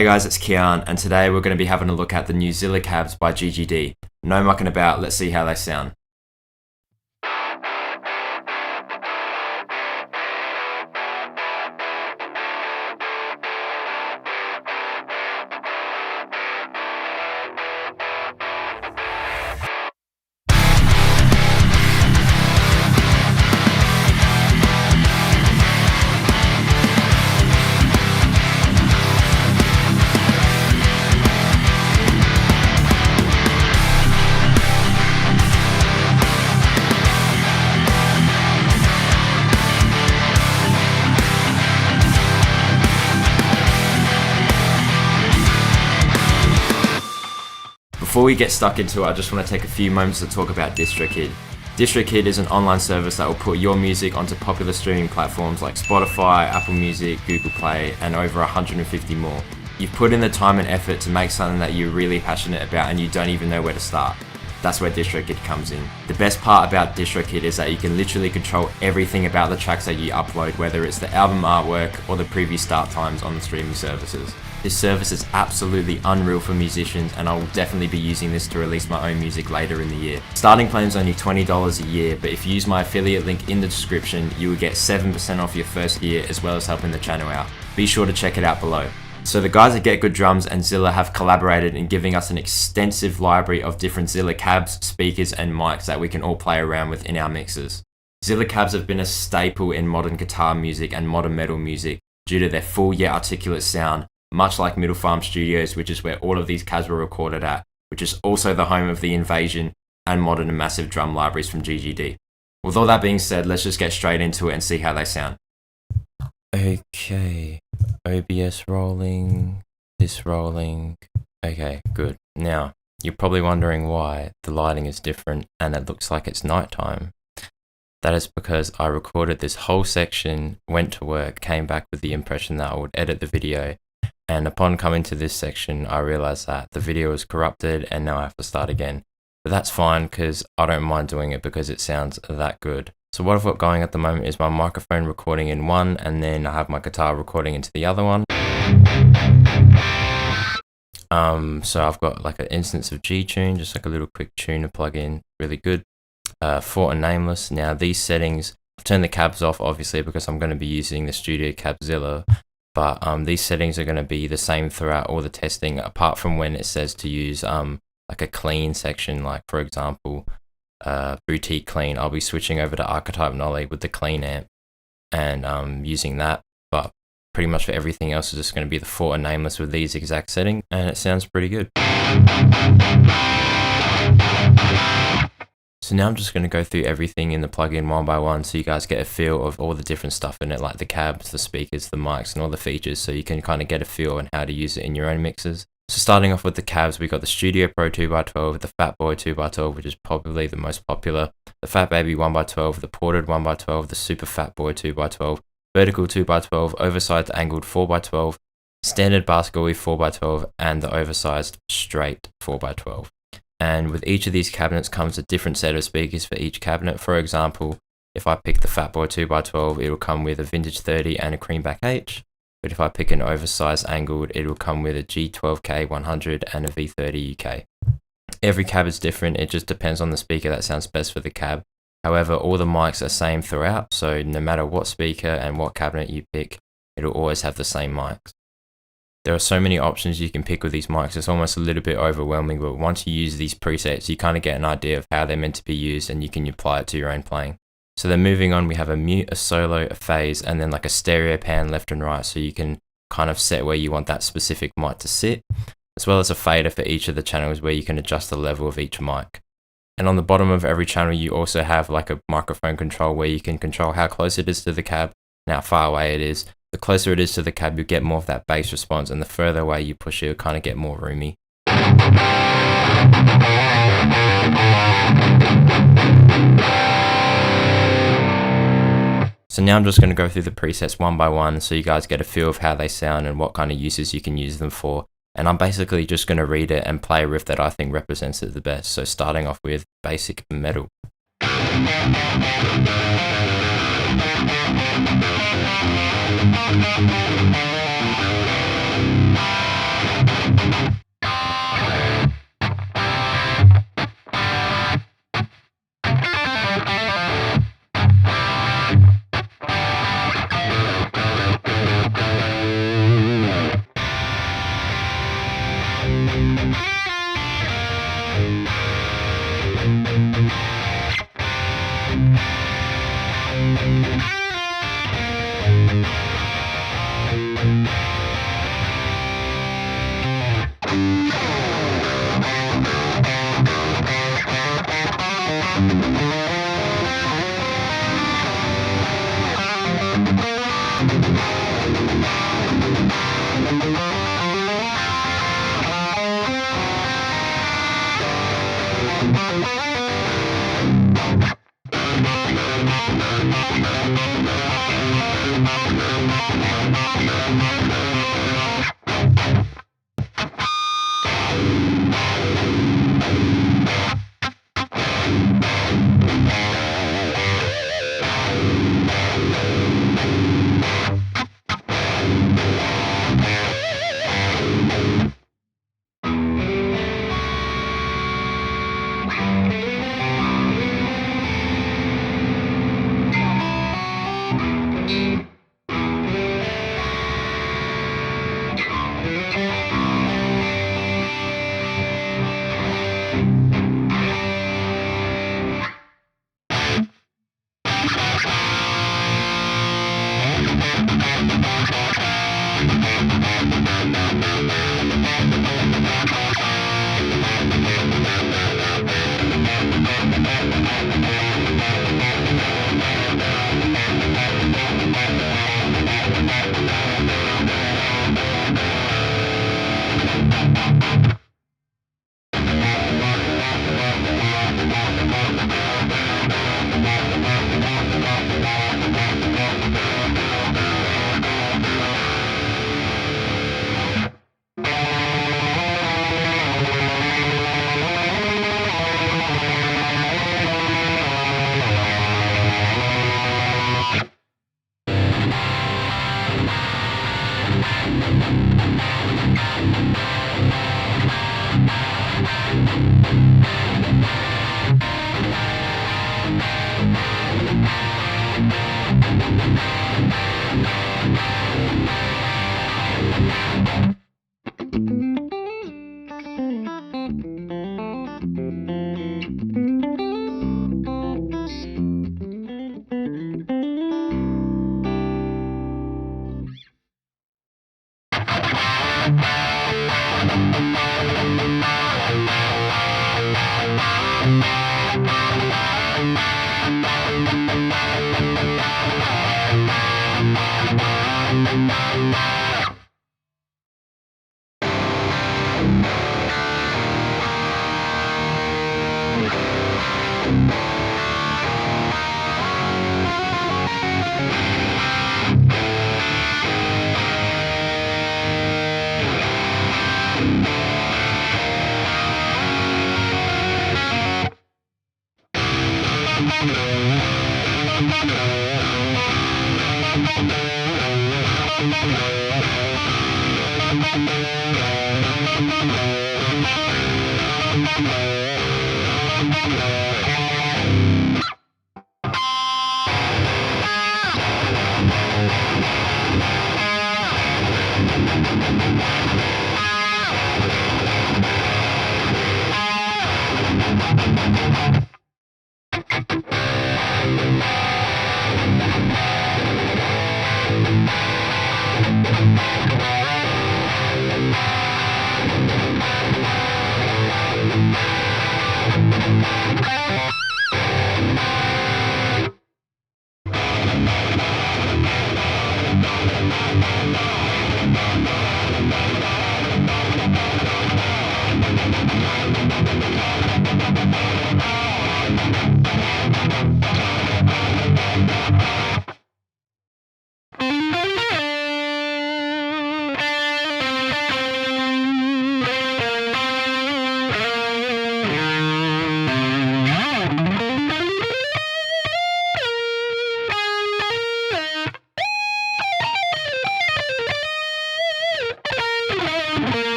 Hey guys, it's Kian, and today we're going to be having a look at the new Zilla cabs by GGD. No mucking about, let's see how they sound. Before we get stuck into it, I just want to take a few moments to talk about DistroKid. DistroKid is an online service that will put your music onto popular streaming platforms like Spotify, Apple Music, Google Play, and over 150 more. You've put in the time and effort to make something that you're really passionate about and you don't even know where to start. That's where DistroKid comes in. The best part about DistroKid is that you can literally control everything about the tracks that you upload, whether it's the album artwork or the preview start times on the streaming services. This service is absolutely unreal for musicians, and I will definitely be using this to release my own music later in the year. Starting plan is only $20 a year, but if you use my affiliate link in the description, you will get 7% off your first year as well as helping the channel out. Be sure to check it out below. So the guys at Get Good Drums and Zilla have collaborated in giving us an extensive library of different Zilla cabs, speakers and mics that we can all play around with in our mixes. Zilla cabs have been a staple in modern guitar music and modern metal music due to their full yet articulate sound, much like Middle Farm Studios, which is where all of these cabs were recorded at, which is also the home of the Invasion and modern and massive drum libraries from GGD. With all that being said, let's just get straight into it and see how they sound. Okay, OBS rolling, this rolling. Okay, good. Now, you're probably wondering why the lighting is different and it looks like it's nighttime. That is because I recorded this whole section, went to work, came back with the impression that I would edit the video, and upon coming to this section, I realized that the video is corrupted and now I have to start again. But that's fine because I don't mind doing it because it sounds that good. So what I've got going at the moment is my microphone recording in one, and then I have my guitar recording into the other one. So I've got like an instance of G-Tune, just like a little quick tuner plugin, really good. For a nameless. Now these settings, I've turned the cabs off obviously because I'm going to be using the Studio Cab Zilla. But these settings are going to be the same throughout all the testing, apart from when it says to use like a clean section, like for example, boutique clean. I'll be switching over to Archetype Nolly with the clean amp and using that. But pretty much for everything else is just going to be the Fort and Nameless with these exact settings, and it sounds pretty good. So now I'm just going to go through everything in the plugin one by one so you guys get a feel of all the different stuff in it, like the cabs, the speakers, the mics and all the features, so you can kind of get a feel on how to use it in your own mixes. So starting off with the cabs, we got the Studio Pro 2x12, the Fat Boy 2x12, which is probably the most popular, the Fat Baby 1x12, the Ported 1x12, the Super Fat Boy 2x12, Vertical 2x12, Oversized Angled 4x12, Standard Basketball 4x12, and the Oversized Straight 4x12. And with each of these cabinets comes a different set of speakers for each cabinet. For example, if I pick the Fat Boy 2x12, it'll come with a Vintage 30 and a Creamback H. But if I pick an Oversized Angled, it'll come with a G12K 100 and a V30 UK. Every cab is different, it just depends on the speaker that sounds best for the cab. However, all the mics are same throughout, so no matter what speaker and what cabinet you pick, it'll always have the same mics. There are so many options you can pick with these mics, it's almost a little bit overwhelming, but once you use these presets, you kind of get an idea of how they're meant to be used and you can apply it to your own playing. So then moving on, we have a mute, a solo, a phase, and then like a stereo pan left and right, so you can kind of set where you want that specific mic to sit, as well as a fader for each of the channels where you can adjust the level of each mic. And on the bottom of every channel, you also have like a microphone control where you can control how close it is to the cab and how far away it is. The closer it is to the cab, you get more of that bass response, and the further away you push it, you'll kind of get more roomy. So now I'm just going to go through the presets one by one so you guys get a feel of how they sound and what kind of uses you can use them for. And I'm basically just going to read it and play a riff that I think represents it the best. So starting off with Basic Metal.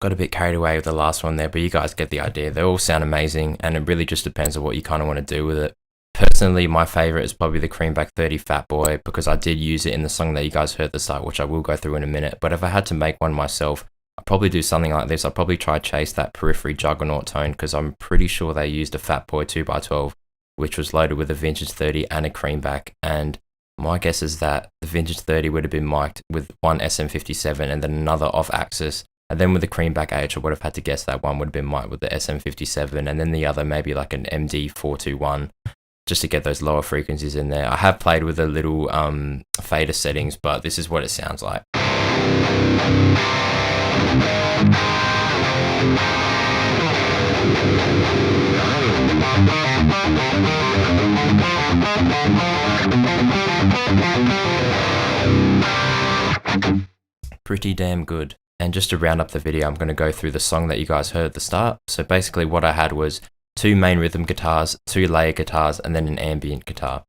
Got a bit carried away with the last one there, but you guys get the idea. They all sound amazing, and it really just depends on what you kind of want to do with it. Personally, my favorite is probably the Creamback 30 Fat Boy, because I did use it in the song that you guys heard at the start, which I will go through in a minute. But if I had to make one myself, I'd probably do something like this. I'd probably try chase that Periphery Juggernaut tone, because I'm pretty sure they used a Fat Boy 2x12, which was loaded with a Vintage 30 and a Creamback. And my guess is that the Vintage 30 would have been mic'd with one SM57 and then another off-axis. And then with the Creamback H, I would have had to guess that one would have been mic'd with the SM57, and then the other maybe like an MD421, just to get those lower frequencies in there. I have played with the little fader settings, but this is what it sounds like. Pretty damn good. And just to round up the video, I'm going to go through the song that you guys heard at the start. So basically what I had was 2 main rhythm guitars, 2 layer guitars, and then an ambient guitar.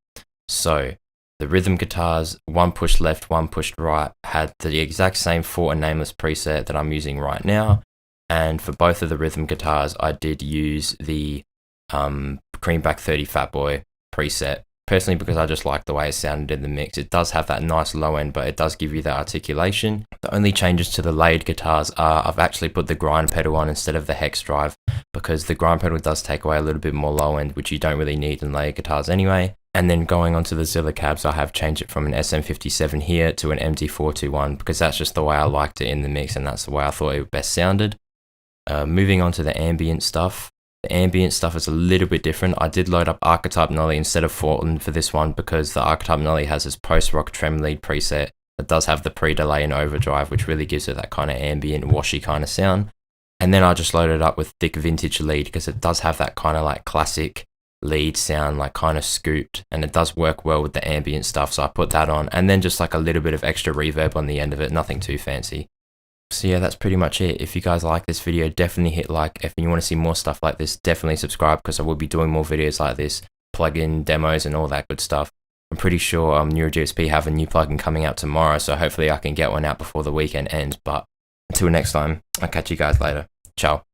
So The rhythm guitars, one pushed left, one pushed right, had the exact same Fort and Nameless preset that I'm using right now. And for both of the rhythm guitars, I did use the Creamback 30 Fatboy preset, personally because I just like the way it sounded in the mix. It does have that nice low end, but it does give you that articulation. The only changes to the layered guitars are I've actually put the grind pedal on instead of the hex drive, because the grind pedal does take away a little bit more low end, which you don't really need in layered guitars anyway. And then going on to the Zilla cabs, I have changed it from an SM57 here to an MT421 because that's just the way I liked it in the mix, and that's the way I thought it best sounded. Moving on to the ambient stuff. The ambient stuff is a little bit different. I did load up Archetype Nolly instead of Fortin for this one because the Archetype Nolly has this post-rock trem lead preset that does have the pre-delay and overdrive, which really gives it that kind of ambient, washy kind of sound. And then I just loaded it up with thick vintage lead because it does have that kind of like classic lead sound, like kind of scooped, and it does work well with the ambient stuff, so I put that on, and then just like a little bit of extra reverb on the end of it, nothing too fancy. So yeah, that's pretty much it. If you guys like this video, definitely hit like. If you want to see more stuff like this, definitely subscribe because I will be doing more videos like this, plugin demos and all that good stuff. I'm pretty sure NeuroGSP have a new plugin coming out tomorrow, so hopefully I can get one out before the weekend ends. But until next time, I'll catch you guys later. Ciao.